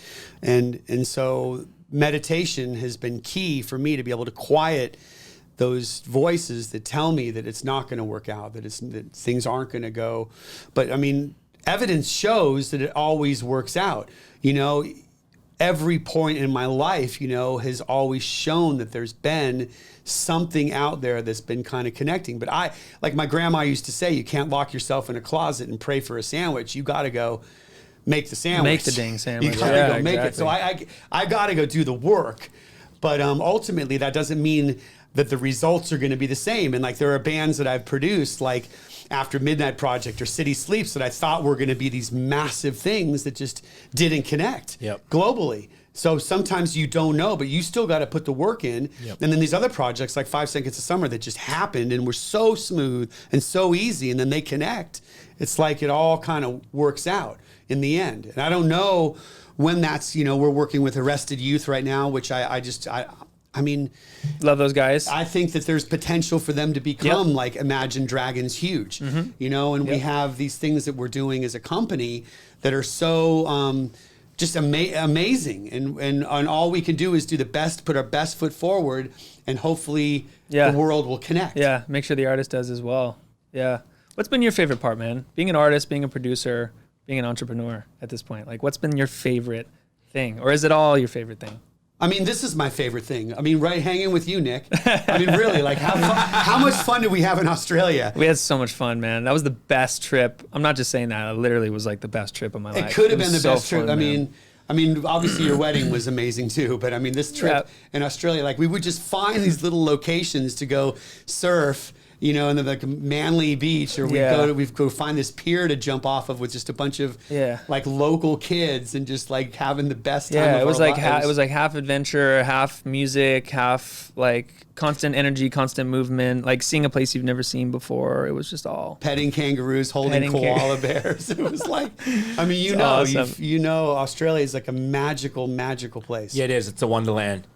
and so meditation has been key for me to be able to quiet those voices that tell me that it's not going to work out, that things aren't going to go. But I mean, evidence shows that it always works out. You know, every point in my life, you know, has always shown that there's been something out there that's been kind of connecting. But like my grandma used to say, you can't lock yourself in a closet and pray for a sandwich. You got to go make the sandwich. Make the dang sandwich. You got to go make it. So I got to go do the work. But ultimately, that doesn't mean that the results are going to be the same. And like, there are bands that I've produced, like After Midnight Project or City Sleeps, that I thought were going to be these massive things that just didn't connect globally. So sometimes you don't know, but you still got to put the work in. And then these other projects like 5 Seconds of Summer that just happened and were so smooth and so easy, and then they connect. It's like it all kind of works out in the end. And I don't know when that's, you know, we're working with Arrested Youth right now, which I mean, love those guys. I think that there's potential for them to become like Imagine Dragons huge, you know, and we have these things that we're doing as a company that are so just amazing. And all we can do is do the best, put our best foot forward, and hopefully the world will connect. Yeah, make sure the artist does as well. Yeah. What's been your favorite part, man? Being an artist, being a producer, being an entrepreneur at this point? Like, what's been your favorite thing? Or is it all your favorite thing? I mean, this is my favorite thing. I mean, right, hanging with you, Nick. I mean, really, like, how much fun did we have in Australia? We had so much fun, man. That was the best trip. I'm not just saying that. It literally was like the best trip of my life. It could have been the best trip. I mean, obviously your wedding was amazing too, but I mean, this trip in Australia, like, we would just find these little locations to go surf, you know, in the like Manly Beach, or we go find this pier to jump off of with just a bunch of like local kids and just like having the best time. Yeah, of it was our like lives. it was like half adventure, half music, half like constant energy, constant movement, like seeing a place you've never seen before. It was just all petting kangaroos, holding koala bears. It was like, I mean, you know, awesome. you know, Australia is like a magical place. Yeah, it is. It's a wonderland.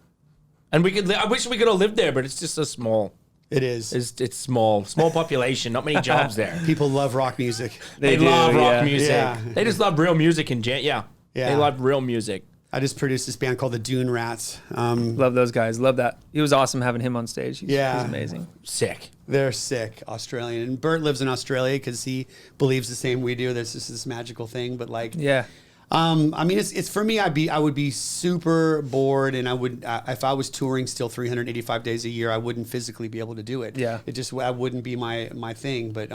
And I wish we could have lived there, but it's just so small. It is. It's small population, not many jobs there. People love rock music. They do, love rock yeah. music. Yeah. They just love real music Yeah. They love real music. I just produced this band called the Dune Rats. love those guys. Love that. It was awesome having him on stage. He's amazing. Sick. They're sick, Australian. And Bert lives in Australia because he believes the same we do. There's just this magical thing. But like, I mean, it's for me. I would be super bored, and I would if I was touring still 385 days a year, I wouldn't physically be able to do it. Yeah, it just wouldn't be my thing. But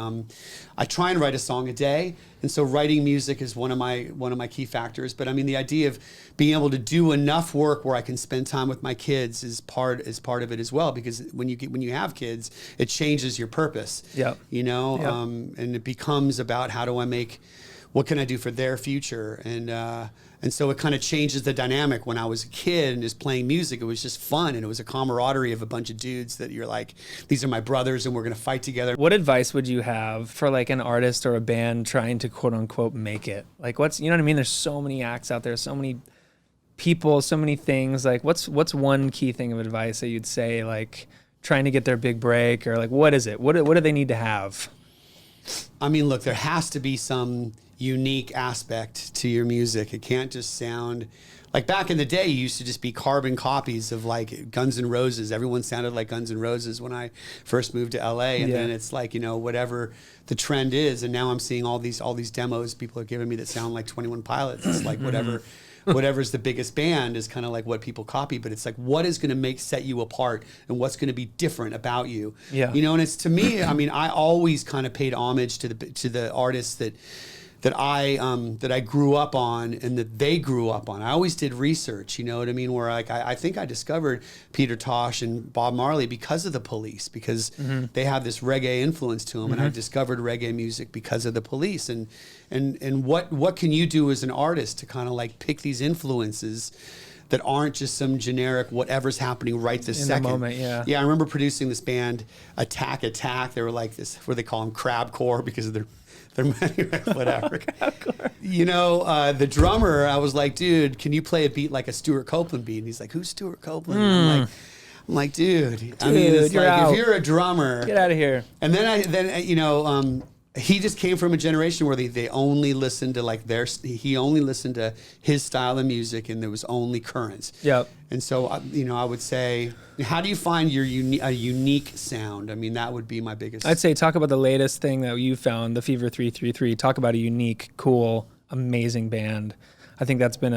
I try and write a song a day, and so writing music is one of my key factors. But I mean, the idea of being able to do enough work where I can spend time with my kids is part of it as well. Because when you have kids, it changes your purpose. Yeah, you know, and it becomes about what can I do for their future? And so it kind of changes the dynamic. When I was a kid and just playing music, it was just fun. And it was a camaraderie of a bunch of dudes that you're like, these are my brothers and we're going to fight together. What advice would you have for like an artist or a band trying to quote unquote make it? Like you know what I mean? There's so many acts out there, so many people, so many things. Like what's one key thing of advice that you'd say, like trying to get their big break, or like, what is it? What do they need to have? I mean, look, there has to be some unique aspect to your music. It can't just sound like back in the day. You used to just be carbon copies of like Guns N' Roses. Everyone sounded like Guns N' Roses when I first moved to LA, and then it's like, you know, whatever the trend is. And now I'm seeing all these demos people are giving me that sound like 21 Pilots. It's like whatever's the biggest band is kind of like what people copy, but it's like, what is going to set you apart, and what's going to be different about you? You know, and it's, to me, I mean, I always kind of paid homage to the artists that I grew up on and that they grew up on. I always did research, you know what I mean? Where like I think I discovered Peter Tosh and Bob Marley because of the Police, because they have this reggae influence to them, and I discovered reggae music because of the Police. And what can you do as an artist to kind of like pick these influences that aren't just some generic whatever's happening right this in second. The moment, Yeah, I remember producing this band, Attack. They were like this, what do they call them, crabcore, because of their whatever. You know, the drummer, I was like, dude, can you play a beat like a Stuart Copeland beat? And he's like, who's Stuart Copeland? I'm like, dude, I mean, it's you're like, out. if you're a drummer, Get out of here. And then you know, he just came from a generation where they only listened to like he only listened to his style of music, and there was only currents. Yep. And so, you know, I would say, how do you find your a unique sound? I mean, that would be my biggest. I'd say talk about the latest thing that you found, the Fever 333. Talk about a unique, cool, amazing band. I think that's been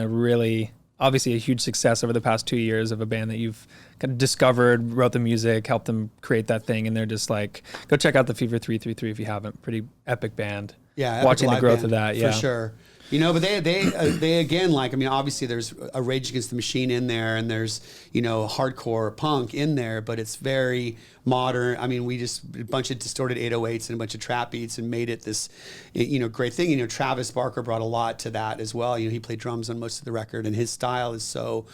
obviously a huge success over the past 2 years of a band that you've kind of discovered, wrote the music, helped them create that thing, and they're just like, go check out the Fever 333 if you haven't. Pretty epic band. Yeah, watching the live growth band, of that. Yeah, for sure. You know, but they again, like, I mean, obviously there's a Rage Against the Machine in there, and there's, you know, hardcore punk in there, but it's very modern. I mean, we just a bunch of distorted 808s and a bunch of trap beats and made it this, you know, great thing. You know, Travis Barker brought a lot to that as well. You know, he played drums on most of the record, and his style is so,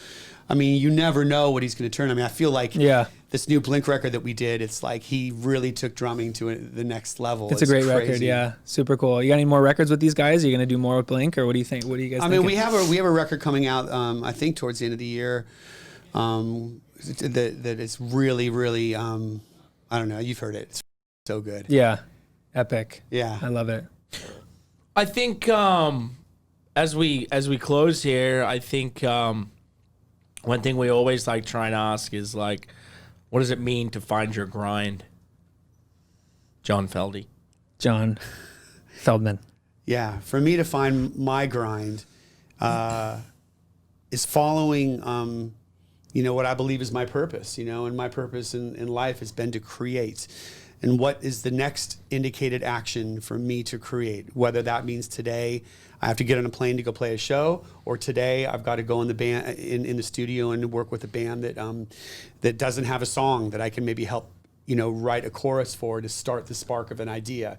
I mean, you never know what he's going to turn. I mean, I feel like this new Blink record that we did, it's like he really took drumming to the next level. It's a great crazy record, yeah, super cool. You got any more records with these guys? Are you going to do more with Blink, or what do you think? What do you guys? I mean, we have a record coming out. I think towards the end of the year. That is really, really. I don't know. You've heard it. It's so good. Yeah, epic. Yeah, I love it. I think as we close here, I think one thing we always like try and ask is like, what does it mean to find your grind? John Feldman. Yeah, for me to find my grind is following, you know, what I believe is my purpose, you know, and my purpose in life has been to create. And what is the next indicated action for me to create? Whether that means today I have to get on a plane to go play a show, or today I've got to go in the band in the studio and work with a band that doesn't have a song that I can maybe help write a chorus for to start the spark of an idea.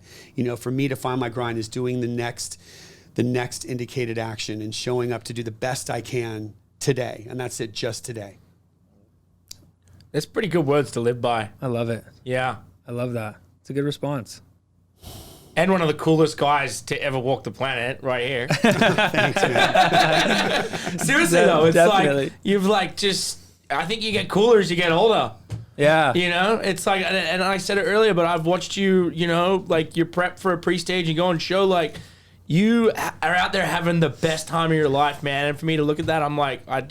For me to find my grind is doing the next indicated action and showing up to do the best I can today. And that's it, just today. That's pretty good words to live by. I love it. Yeah. I love that. It's a good response. And one of the coolest guys to ever walk the planet right here. Thanks, man. Seriously, though, it's Definitely. like, you've like just, I think you get cooler as you get older. Yeah. It's like, and I said it earlier, but I've watched you, like you prep for a pre-stage and go and show, like, you are out there having the best time of your life, man. And for me to look at that, I'm like, I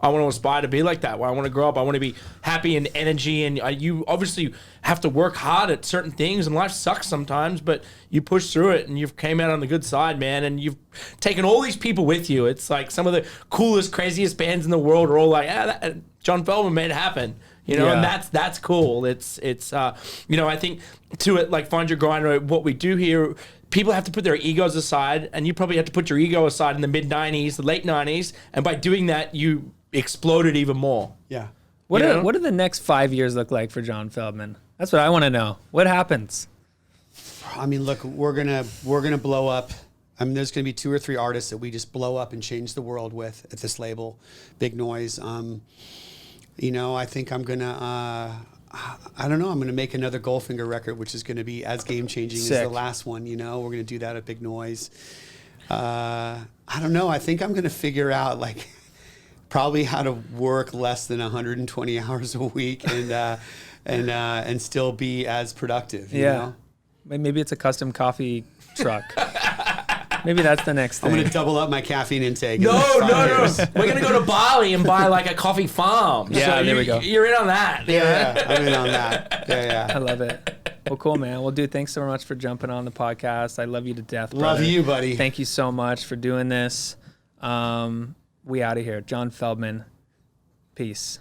want to aspire to be like that. I want to grow up. I want to be happy and energy. And you obviously have to work hard at certain things, and life sucks sometimes, but you push through it, and you've came out on the good side, man. And you've taken all these people with you. It's like some of the coolest, craziest bands in the world are all like, John Feldmann made it happen. And that's cool. It's I think to it, like, find your grind. What we do here, people have to put their egos aside, and you probably have to put your ego aside in the mid-90s, the late 90s, and by doing that, you exploded even more. Yeah. What do the next 5 years look like for John Feldmann? That's what I want to know. What happens? I mean, look, we're gonna blow up. I mean, there's gonna be 2 or 3 artists that we just blow up and change the world with at this label, Big Noise. I think I'm gonna. I don't know. I'm going to make another Goldfinger record, which is going to be as game-changing as the last one. We're going to do that at Big Noise. I don't know. I think I'm going to figure out, like, probably how to work less than 120 hours a week and still be as productive. You know? Maybe it's a custom coffee truck. Maybe that's the next thing. I'm going to double up my caffeine intake. No. We're going to go to Bali and buy like a coffee farm. Yeah, so there we go. You're in on that. Yeah, I'm in on that. Yeah. I love it. Well, cool, man. Well, dude, thanks so much for jumping on the podcast. I love you to death, brother. Love you, buddy. Thank you so much for doing this. We out of here. John Feldmann. Peace.